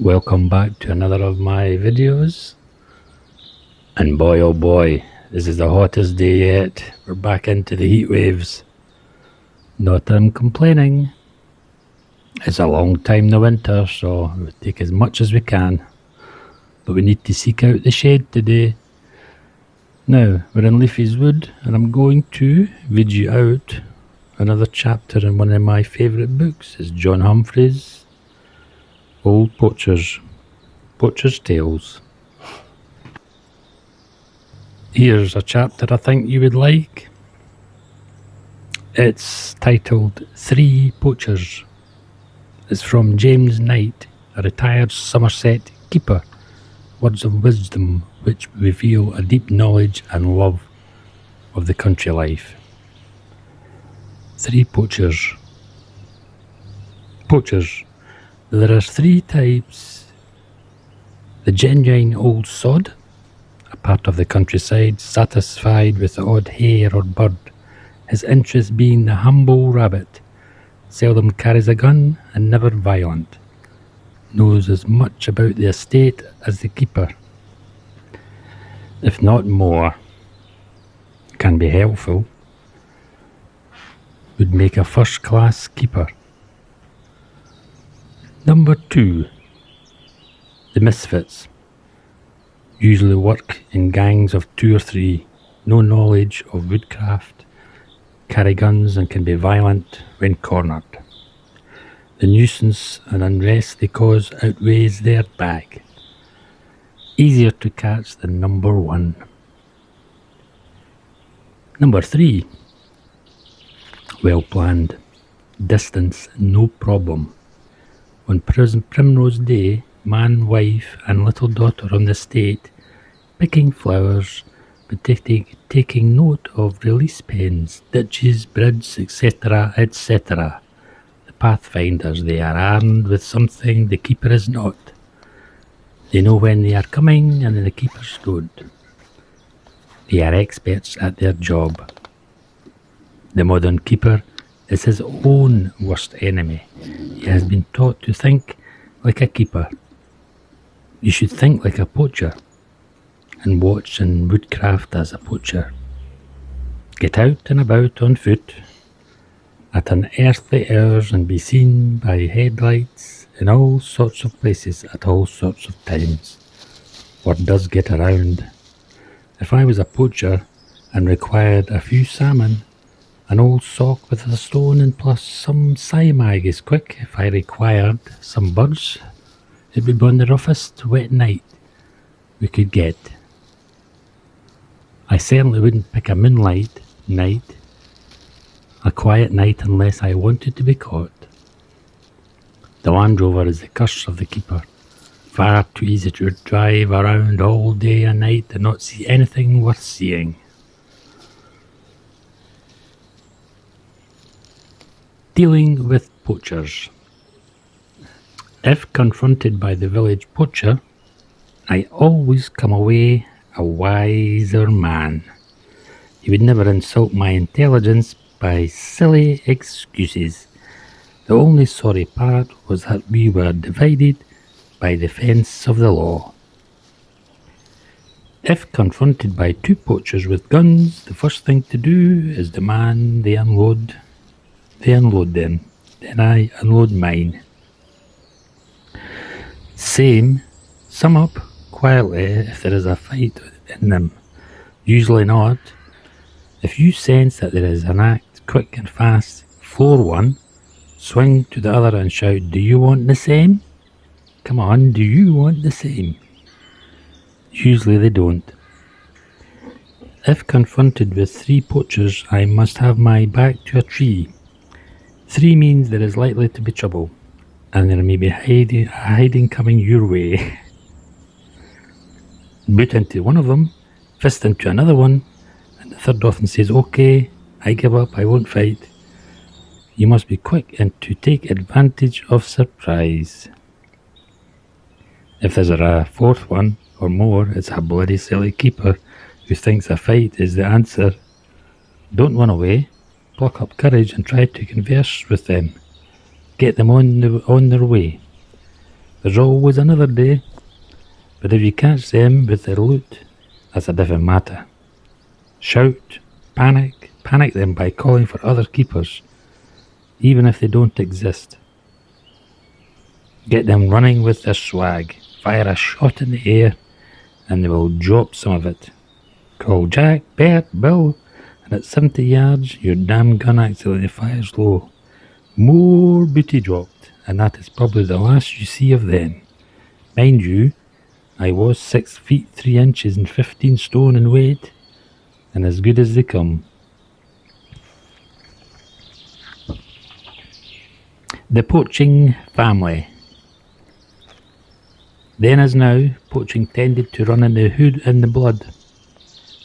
Welcome back to another of my videos, and boy oh boy, this is the hottest day yet. We're back into the heat waves. Not that I'm complaining. It's a long time in the winter, so we take as much as we can, but we need to seek out the shade today. Now, we're in Leafy's Wood, and I'm going to read you out another chapter in one of my favourite books. It's John Humphrey's Old Poachers, Poacher's Tales. Here's a chapter I think you would like. It's titled 3 Poachers. It's from James Knight, a retired Somerset keeper. Words of wisdom which reveal a deep knowledge and love of the country life. 3 Poachers. Poachers. There are 3 types. The genuine old sod, a part of the countryside, satisfied with the odd hare or bird, his interest being the humble rabbit, seldom carries a gun and never violent, knows as much about the estate as the keeper, if not more, can be helpful, would make a first-class keeper. Number 2, the misfits. Usually work in gangs of 2 or 3, no knowledge of woodcraft, carry guns and can be violent when cornered. The nuisance and unrest they cause outweighs their bag. Easier to catch than number 1. Number 3, well planned. Distance no problem. On Primrose Day, man, wife and little daughter on the estate, picking flowers, but taking note of release pens, ditches, bridges, etc., etc. The pathfinders, they are armed with something the keeper is not. They know when they are coming and the keepers don't. They are experts at their job. The modern keeper is his own worst enemy. He has been taught to think like a keeper. You should think like a poacher, and watch in woodcraft as a poacher. Get out and about on foot at unearthly hours and be seen by headlights in all sorts of places at all sorts of times. Word does get around. If I was a poacher and required a few salmon, an old sock with a stone and plus some siamag is quick. If I required some birds, it would be on the roughest wet night we could get. I certainly wouldn't pick a moonlight night, a quiet night, unless I wanted to be caught. The Land Rover is the curse of the keeper. Far too easy to drive around all day and night and not see anything worth seeing. Dealing with poachers. If confronted by the village poacher, I always come away a wiser man. He would never insult my intelligence by silly excuses. The only sorry part was that we were divided by the fence of the law. If confronted by 2 poachers with guns, the first thing to do is demand they unload them, then I unload mine. Sum up quietly if there is a fight in them. Usually not. If you sense that there is an act, quick and fast, floor one, swing to the other and shout, "Do you want the same? Come on, do you want the same?" Usually they don't. If confronted with 3 poachers, I must have my back to a tree. 3 means there is likely to be trouble, and there may be hiding coming your way. Boot into one of them, fist into another one, and the third often says, "Okay, I give up, I won't fight." You must be quick and to take advantage of surprise. If there's a 4th one or more, it's a bloody silly keeper who thinks a fight is the answer. Don't run away. Pluck up courage and try to converse with them. Get them on their way. There's always another day, but if you catch them with their loot, that's a different matter. Shout, panic them by calling for other keepers, even if they don't exist. Get them running with their swag, fire a shot in the air, and they will drop some of it. Call Jack, Bert, Bill, and at 70 yards, your damn gun accidentally fires low. More booty dropped, and that is probably the last you see of them. Mind you, I was 6 feet 3 inches and 15 stone in weight, and as good as they come. The Porching family. Then as now, poaching tended to run in the blood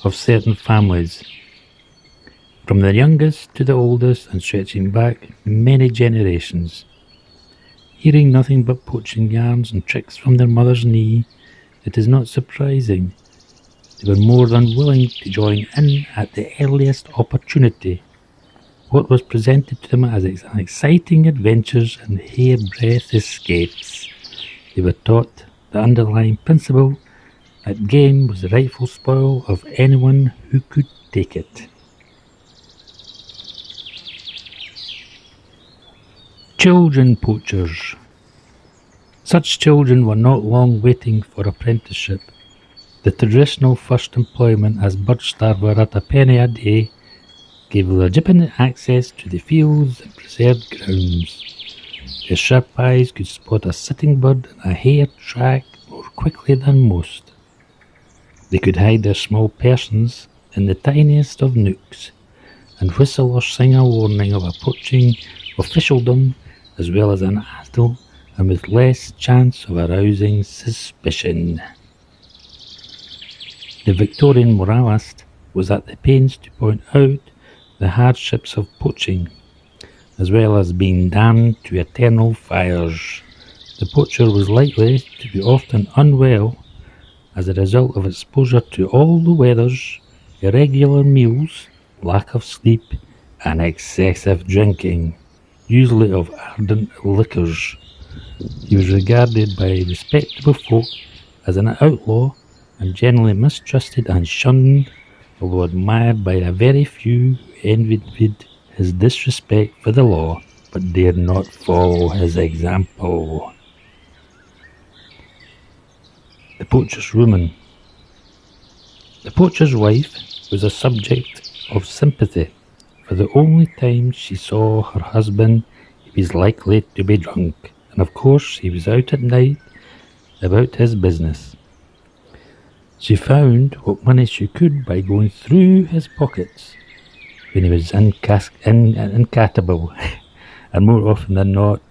of certain families, from the youngest to the oldest and stretching back many generations. Hearing nothing but poaching yarns and tricks from their mother's knee, it is not surprising they were more than willing to join in at the earliest opportunity. What was presented to them as exciting adventures and hairbreadth escapes. They were taught the underlying principle that game was the rightful spoil of anyone who could take it. Children poachers. Such children were not long waiting for apprenticeship. The traditional first employment as bird starver at a penny a day gave legitimate access to the fields and preserved grounds. Their sharp eyes could spot a sitting bird in a hare track more quickly than most. They could hide their small persons in the tiniest of nooks, and whistle or sing a warning of approaching officialdom, as well as an idle and with less chance of arousing suspicion. The Victorian moralist was at the pains to point out the hardships of poaching, as well as being damned to eternal fires. The poacher was likely to be often unwell as a result of exposure to all the weathers, irregular meals, lack of sleep, and excessive drinking, usually of ardent liquors. He was regarded by respectable folk as an outlaw and generally mistrusted and shunned, although admired by a very few who envied his disrespect for the law, but dared not follow his example. The poacher's woman. The poacher's wife was a subject of sympathy, for the only time she saw her husband he was likely to be drunk, and of course he was out at night about his business. She found what money she could by going through his pockets when he was incapable, and more often than not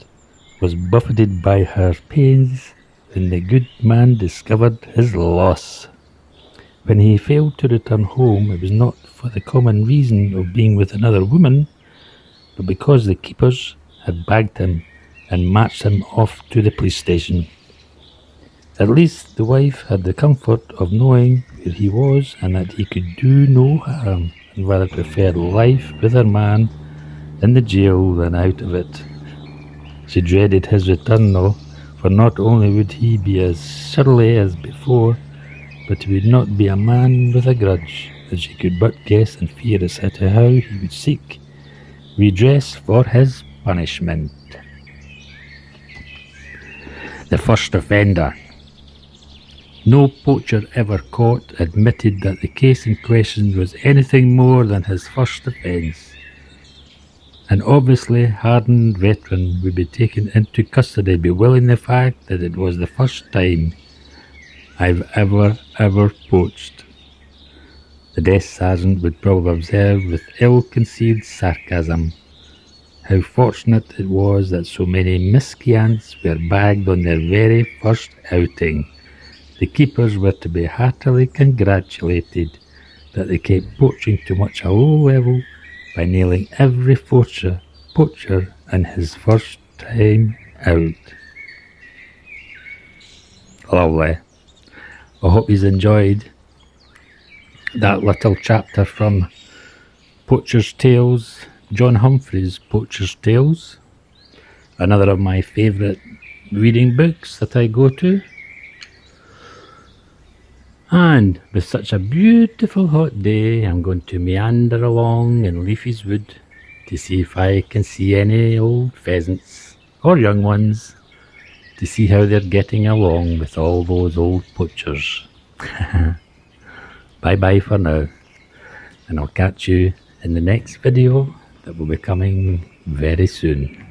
was buffeted by her pains when the good man discovered his loss. When he failed to return home, it was not for the common reason of being with another woman, but because the keepers had bagged him and marched him off to the police station. At least the wife had the comfort of knowing where he was and that he could do no harm, and rather preferred life with her man in the jail than out of it. She dreaded his return though, for not only would he be as surly as before, but he would not be a man with a grudge, and she could but guess and fear as to how he would seek redress for his punishment. The first offender. No poacher ever caught admitted that the case in question was anything more than his first offence. An obviously hardened veteran would be taken into custody bewailing the fact that it was the first time I've ever poached. The desk sergeant would probably observe with ill-concealed sarcasm how fortunate it was that so many miscreants were bagged on their very first outing. The keepers were to be heartily congratulated that they kept poaching to much a low level by nailing every poacher in his first time out. Lovely. I hope you've enjoyed that little chapter from Poacher's Tales, John Humphreys' Poacher's Tales, another of my favourite reading books that I go to. And with such a beautiful hot day, I'm going to meander along in Leafy's Wood to see if I can see any old pheasants or young ones, to see how they're getting along with all those old poachers. Bye bye for now, and I'll catch you in the next video that will be coming very soon.